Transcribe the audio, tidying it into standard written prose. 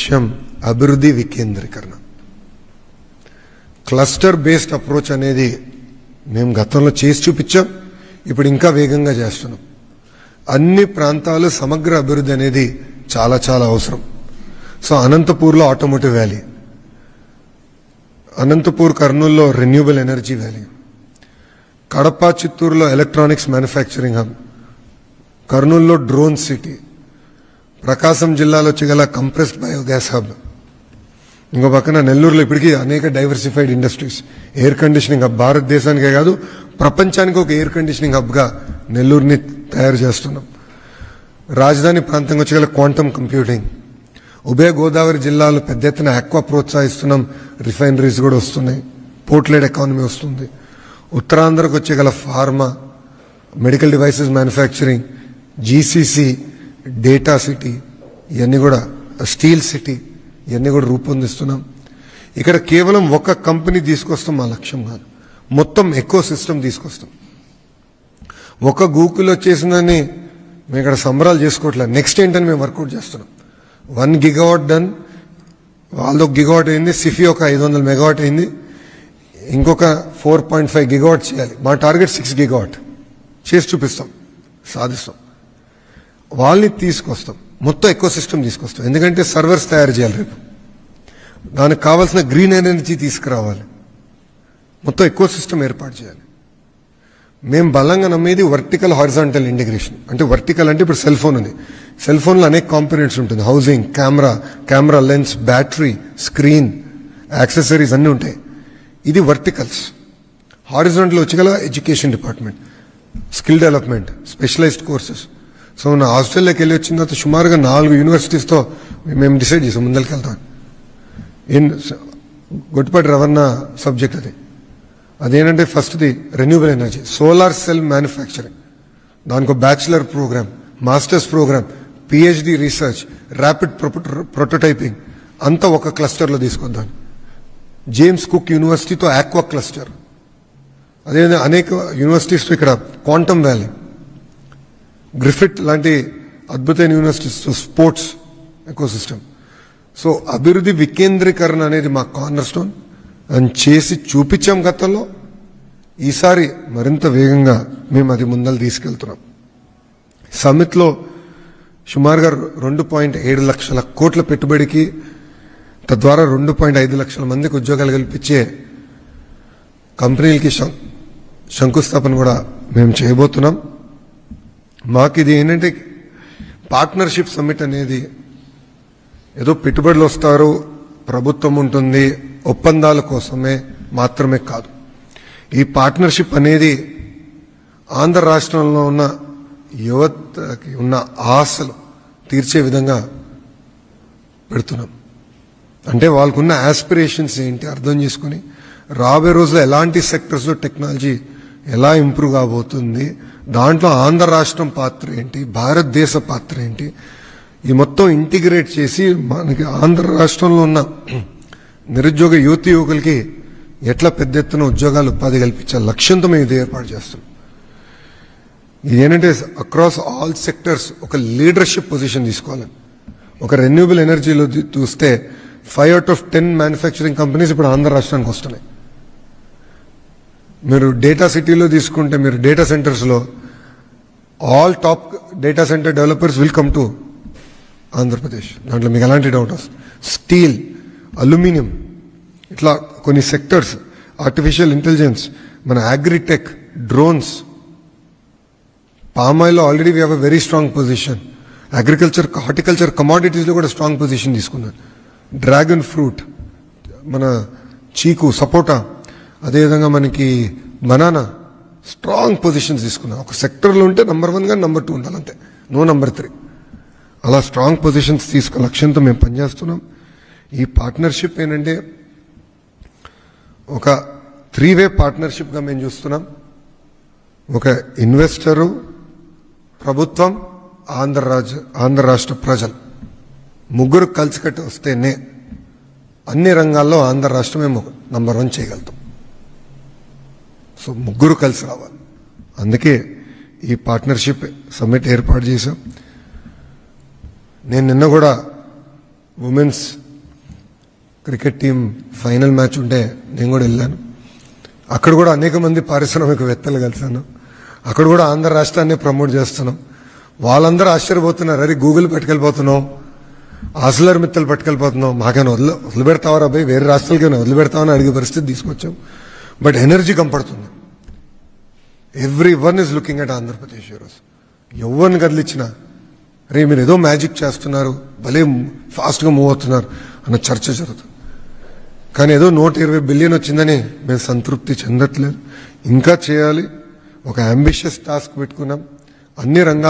లక్ష్యం అభివృద్ధి వికేంద్రీకరణ. క్లస్టర్ బేస్డ్ అప్రోచ్ అనేది మేము గతంలో చేసి చూపించాం, ఇప్పుడు ఇంకా వేగంగా చేస్తున్నాం. అన్ని ప్రాంతాలు సమగ్ర అభివృద్ధి అనేది చాలా చాలా అవసరం. సో అనంతపూర్లో ఆటోమోటివ్ వ్యాలీ, అనంతపూర్ కర్నూలులో రెన్యూబుల్ ఎనర్జీ వ్యాలీ, కడప చిత్తూరులో ఎలక్ట్రానిక్స్ మ్యానుఫ్యాక్చరింగ్ హబ్, కర్నూలులో డ్రోన్ సిటీ, ప్రకాశం జిల్లాలో వచ్చగల కంప్రెస్డ్ బయోగ్యాస్ హబ్, ఇంకో పక్కన నెల్లూరులో ఇప్పటికీ అనేక diversified industries, air conditioning hub. భారతదేశానికే కాదు ప్రపంచానికి ఒక ఎయిర్ కండిషనింగ్ హబ్గా నెల్లూరుని తయారు చేస్తున్నాం. రాజధాని ప్రాంతంగా వచ్చగల క్వాంటమ్ కంప్యూటింగ్, ఉభయ గోదావరి జిల్లాలో పెద్ద ఎత్తున ఆక్వా ప్రోత్సహిస్తున్నాం, రిఫైనరీస్ కూడా వస్తున్నాయి, పోర్ట్లెడ్ ఎకానమీ వస్తుంది. ఉత్తరాంధ్రకు వచ్చగల pharma, medical devices manufacturing, GCC, data city, ఇవన్నీ కూడా స్టీల్ సిటీ, ఇవన్నీ కూడా రూపొందిస్తున్నాం. ఇక్కడ కేవలం ఒక కంపెనీ తీసుకొస్తాం మా లక్ష్యం కాదు, మొత్తం ఎకో సిస్టమ్ తీసుకొస్తాం. ఒక గూగుల్ వచ్చేసిందని మేము ఇక్కడ సంబరాలు చేసుకోవట్లేదు, నెక్స్ట్ ఏంటని మేము వర్కౌట్ చేస్తున్నాం. 1 గిగావాట్ డన్, వాళ్ళది 1 గిగావాట్ అయింది, సిఫీ ఒక 500 మెగావాట్ అయింది, ఇంకొక 4.5 గిగావాట్ చేయాలి. మా టార్గెట్ 6 గిగావాట్ చేసి చూపిస్తాం, సాధిస్తాం. వాళ్ళని తీసుకొస్తాం, మొత్తం ఎకో సిస్టమ్ తీసుకొస్తాం. ఎందుకంటే సర్వర్స్ తయారు చేయాలి, రేపు దానికి కావాల్సిన గ్రీన్ ఎనర్జీ తీసుకురావాలి, మొత్తం ఎకో సిస్టమ్ ఏర్పాటు చేయాలి. మేము బలంగా నమ్మేది వర్టికల్ హారిజాంటల్ ఇంటిగ్రేషన్. అంటే వర్టికల్ అంటే ఇప్పుడు సెల్ ఫోన్ ఉంది, సెల్ ఫోన్లో అనేక కాంపోనెంట్స్ ఉంటుంది, housing, camera lens, battery, screen, accessories అన్నీ ఉంటాయి. ఇది వర్టికల్స్. హారిజాంటల్ వచ్చగల education department, skill development, specialised courses. So నా ఆస్ట్రేలియాకి వెళ్ళి వచ్చిన తర్వాత సుమారుగా 4 యూనివర్సిటీస్తో మేము డిసైడ్ చేసాం ముందరికి వెళ్తాం. గొట్టిపాటి రవాణా సబ్జెక్ట్ అదేంటంటే ఫస్ట్ది renewable energy, solar cell manufacturing, దానికి bachelor programme, masters programme, PhD research, rapid prototyping అంతా ఒక క్లస్టర్లో తీసుకొద్దాం. జేమ్స్ కుక్ యూనివర్సిటీతో ఆక్వా క్లస్టర్, అదేవిధంగా అనేక యూనివర్సిటీస్తో ఇక్కడ క్వాంటమ్ వ్యాలీ, గ్రిఫిట్ లాంటి అద్భుతమైన యూనివర్సిటీస్, స్పోర్ట్స్ ఎకోసిస్టమ్. సో అభివృద్ధి వికేంద్రీకరణ అనేది మా కార్నర్ స్టోన్ అని చేసి చూపించాం గతంలో. ఈసారి మరింత వేగంగా మేము అది ముందలు తీసుకెళ్తున్నాం. సమ్మిట్లో సుమారుగా 2.7 లక్షల కోట్ల పెట్టుబడికి, తద్వారా 2.5 లక్షల మందికి ఉద్యోగాలు కల్పించే కంపెనీలకి శంకుస్థాపన కూడా మేము చేయబోతున్నాం. మాకు ఇది ఏంటంటే పార్ట్నర్షిప్ సమ్మిట్ అనేది ఏదో పెట్టుబడులు వస్తారు, ప్రభుత్వం ఉంటుంది, ఒప్పందాల కోసమే మాత్రమే కాదు. ఈ పార్ట్నర్షిప్ అనేది ఆంధ్ర రాష్ట్రంలో ఉన్న యువతకి ఉన్న ఆశలు తీర్చే విధంగా పెడుతున్నాం. అంటే వాళ్ళకున్న ఆస్పిరేషన్స్ ఏంటి అర్థం చేసుకుని రాబోయే రోజుల్లో ఎలాంటి సెక్టర్స్లో టెక్నాలజీ ఎలా ఇంప్రూవ్ కాబోతుంది, దాంట్లో ఆంధ్ర రాష్ట్రం పాత్ర ఏంటి, భారతదేశ పాత్ర ఏంటి, ఈ మొత్తం ఇంటిగ్రేట్ చేసి మనకి ఆంధ్ర రాష్ట్రంలో ఉన్న నిరుద్యోగ యువకులకి ఎట్లా పెద్ద ఎత్తున ఉద్యోగాలు ఉపాధి కల్పించే లక్ష్యంతో మేము ఇది ఏర్పాటు చేస్తున్నాం. ఇదేంటంటే అక్రాస్ ఆల్ సెక్టర్స్ ఒక లీడర్షిప్ పొజిషన్ తీసుకోవాలని. ఒక రెన్యూబుల్ ఎనర్జీలో చూస్తే 5 out of 10 మ్యానుఫ్యాక్చరింగ్ కంపెనీస్ ఇప్పుడు ఆంధ్ర రాష్ట్రానికి వస్తున్నాయి. మీరు డేటా సిటీలో తీసుకుంటే, మీరు డేటా సెంటర్స్లో all top data centre developers will come to Andhra Pradesh. దాంట్లో మీకు ఎలాంటి డౌట్ వస్తుంది. స్టీల్, అల్యూమినియం, ఇట్లా కొన్ని సెక్టర్స్, ఆర్టిఫిషియల్ ఇంటెలిజెన్స్, మన agritech, drones, పామాయిల్లో already we have a very strong position. Agriculture, horticulture, కమాడిటీస్లో కూడా స్ట్రాంగ్ పొజిషన్ తీసుకున్నారు. డ్రాగన్ ఫ్రూట్, మన చీకు, సపోటా, అదేవిధంగా మనకి బనానా, స్ట్రాంగ్ పొజిషన్స్ తీసుకున్నాం. ఒక సెక్టర్లో ఉంటే నెంబర్ 1 కానీ నెంబర్ 2 ఉండాలి, అంతే, నో నెంబర్ 3. అలా స్ట్రాంగ్ పొజిషన్స్ తీసుకునే లక్ష్యంతో మేము పనిచేస్తున్నాం. ఈ పార్ట్నర్షిప్ ఏంటంటే ఒక 3-వే పార్ట్నర్షిప్గా మేము చూస్తున్నాం. ఒక ఇన్వెస్టరు, ప్రభుత్వం, ఆంధ్ర రాష్ట్ర ప్రజలు ముగ్గురు కలిసికట్టి వస్తేనే అన్ని రంగాల్లో ఆంధ్ర రాష్ట్రం మేము నంబర్ 1 చేయగలుగుతాం. సో ముగ్గురు కలిసి రావాలి. అందుకే ఈ పార్ట్నర్షిప్ సమ్మిట్ ఏర్పాటు చేశాం. నేను నిన్న కూడా women's cricket team final match ఉంటే నేను కూడా వెళ్ళాను. అక్కడ కూడా అనేక మంది పారిశ్రామికవేత్తలు కలిసాను. అక్కడ కూడా ఆంధ్ర రాష్ట్రాన్ని ప్రమోట్ చేస్తున్నాం. వాళ్ళందరూ ఆశ్చర్యపోతున్నారు, అరే గూగుల్ పట్టుకెళ్ళిపోతున్నాం, ఆస్లర్ మిత్తలు పట్టుకెళ్ళిపోతున్నాం, మాకైనా వదిలిపెడతావరా అబ్బాయి, వేరే రాష్ట్రాలకైనా వదిలిపెడతామని అడిగే పరిస్థితి తీసుకొచ్చాం. But energy కంపడుతుంది. Every one is looking at Andhra Pradesh ఈరోజు. ఎవరిని కదిలిచ్చినా రే మీరు ఏదో మ్యాజిక్ చేస్తున్నారు, భలే ఫాస్ట్గా మూవ్ అవుతున్నారు అన్న చర్చ జరుగుతుంది. కానీ ఏదో 120 బిలియన్ వచ్చిందని మేము సంతృప్తి చెందట్లేదు. ఇంకా చేయాలి. ఒక అంబిషియస్ టాస్క్ పెట్టుకున్నాం. అన్ని రంగాలు